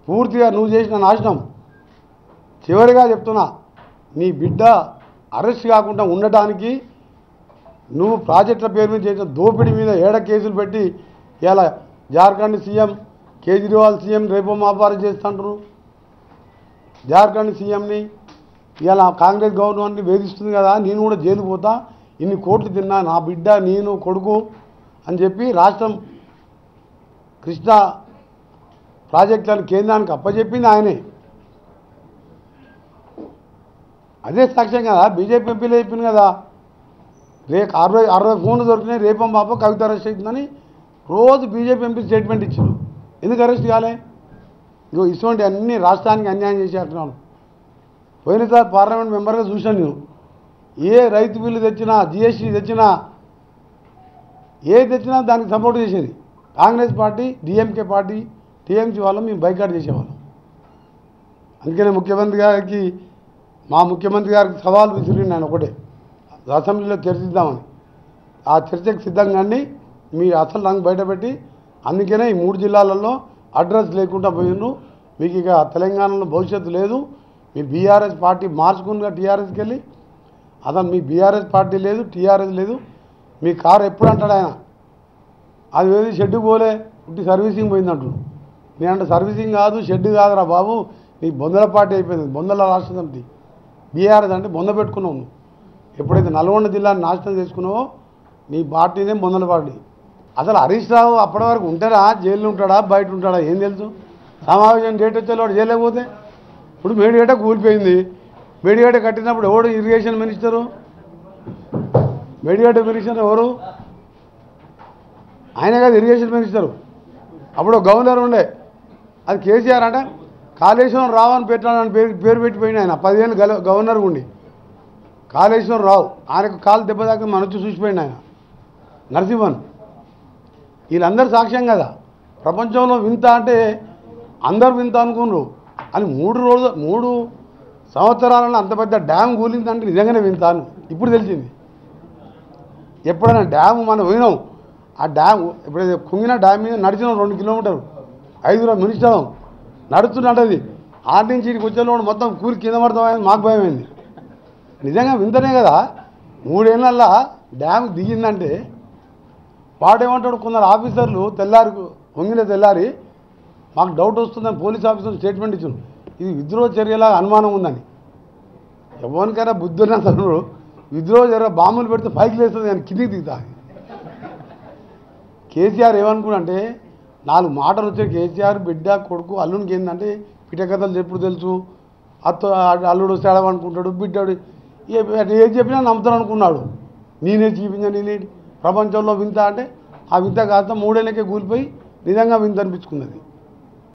పూర్తిగా నువ్వు చేసిన నాశనం. చివరిగా చెప్తున్నా, నీ బిడ్డ అరెస్ట్ కాకుండా ఉండటానికి నువ్వు ప్రాజెక్టుల పేరు మీద చేసిన దోపిడీ మీద 7 కేసులు పెట్టి ఇలా జార్ఖండ్ సీఎం కేజ్రీవాల్ సీఎం రేపో మాపారం చేస్తుంటారు. జార్ఖండ్ సీఎంని ఇలా కాంగ్రెస్ గవర్నమెంట్ని వేధిస్తుంది కదా, నేను కూడా జైలు పోతా, ఇన్ని కోట్లు తిన్నా, నా బిడ్డ నేను కొడుకు అని చెప్పి రాష్ట్రం కృష్ణా ప్రాజెక్టులను కేంద్రానికి అప్పచెప్పింది ఆయనే. అదే సాక్ష్యం కదా, బీజేపీ ఎంపీలు చెప్పింది కదా, 60 ఫోన్లు దొరికినాయి, రేపం పాప కవిత అరెస్ట్ అవుతుందని రోజు బీజేపీ ఎంపీ స్టేట్మెంట్ ఇచ్చారు. ఎందుకు అరెస్ట్ కాలే? ఇగో ఇటువంటి అన్ని రాష్ట్రానికి అన్యాయం చేసేస్తున్నాను. పోయినసారి పార్లమెంట్ మెంబర్గా చూశాను నేను. ఏ రైతు బిల్లు తెచ్చినా, జిఎస్టీ తెచ్చినా, ఏది తెచ్చినా దానికి సపోర్ట్ చేసేది Congress party, DMK party, TMC వాళ్ళం మేము బైకాట్ చేసేవాళ్ళం. అందుకనే మా ముఖ్యమంత్రి గారికి సవాల్ విసిరి నేను ఒకటే, అసెంబ్లీలో చర్చిద్దామని. ఆ చర్చకు సిద్ధంగానే మీ అసలు రంగు బయటపెట్టి, అందుకనే ఈ 3 జిల్లాలలో అడ్రస్ లేకుండా పోయినరు. మీకు ఇక తెలంగాణలో భవిష్యత్తు లేదు. మీ బీఆర్ఎస్ పార్టీ మార్చుకునిగా టీఆర్ఎస్కి వెళ్ళి, అతను మీ బీఆర్ఎస్ పార్టీ లేదు, టీఆర్ఎస్ లేదు. మీ కారు ఎప్పుడు అంటాడు ఆయన, అది వేది షెడ్డు పోలే, ఇంటి సర్వీసింగ్ పోయిందంటు. నేనంటే సర్వీసింగ్ కాదు, షెడ్ కాదురా బాబు, నీ బొందల పార్టీ అయిపోయింది, బొందల రాష్ట్ర సమితి. బీఆర్ఎస్ అంటే బొంద పెట్టుకున్నావు నువ్వు. ఎప్పుడైతే నల్గొండ జిల్లాని నాశనం చేసుకున్నావో నీ పార్టీనే బొందల పార్టీ. అసలు హరీష్ రావు అప్పటి వరకు ఉంటాడా, జైల్లో ఉంటాడా, బయట ఉంటాడా ఏం తెలుసు? సమావేశం డేట్ వచ్చేవాడు జైలేకపోతే. ఇప్పుడు మేడిగడ్డ కూలిపోయింది. మేడిగడ్డ కట్టినప్పుడు ఎవడు ఇరిగేషన్ మినిస్టరు? మేడిగడ్డ మినిస్టర్ ఎవరు? ఆయన కాదు ఇరిగేషన్ మినిస్టరు. అప్పుడు గవర్నర్ ఉండే, అది కేసీఆర్. అంటే కాళేశ్వరం రావు అని పెట్టాలని పేరు పెట్టిపోయింది ఆయన. 10 ఏళ్ళు గవర్నర్ ఉండి కాళేశ్వరం రావు. ఆయనకు కాలు దెబ్బ దాకా మనొచ్చి చూసిపోయింది ఆయన నరసింహన్. వీళ్ళందరూ సాక్ష్యం కదా. ప్రపంచంలో వింత అంటే అందరు వింత అనుకున్నారు అని 3 సంవత్సరాలలో అంత పెద్ద డ్యామ్ కూలిందంటే నిజంగానే వింత అని ఇప్పుడు తెలిసింది. ఎప్పుడైనా డ్యామ్ మనం పోయినాం, ఆ డ్యామ్ ఎప్పుడైతే కుంగిన డ్యామ్ మీద నడిచినాం 2 కిలోమీటర్లు, 5 మినిస్టర్ నడుస్తున్నది. ఆటి నుంచి ఇక్కడికి వచ్చేలోడు మొత్తం కూలి కింద పడతామని మాకు భయమైంది. నిజంగా వింతనే కదా. 3 ఏళ్ళల్లో డ్యామ్ దిగిందంటే వాడేమంటాడు, కొందరు ఆఫీసర్లు వంగిన తెల్లారి మాకు డౌట్ వస్తుందని పోలీస్ ఆఫీసర్లు స్టేట్మెంట్ ఇచ్చారు, ఇది విద్రోహ చర్యలా అనుమానం ఉందని. ఎవరికైనా బుద్ధున్న అసలు విద్రోహ చర్య బాంబులు పెడితే పైకి లేస్తుంది కానీ కిందికి దిగుతా. కేసీఆర్ ఏమనుకున్నంటే 4 మాటలు వచ్చాయి. కేసీఆర్ బిడ్డ కొడుకు అల్లునికి ఏంటంటే పిటకథలు ఎప్పుడు తెలుసు, అల్లుడు వస్తే అడవనుకుంటాడు, బిడ్డాడు ఏది చెప్పినా నమ్ముతాను అనుకున్నాడు. నేనే చూపించాను ప్రపంచంలో వింత అంటే ఆ వింత కాస్త 3 ఏళ్ళకే కూలిపోయి నిజంగా వింత అనిపించుకున్నది.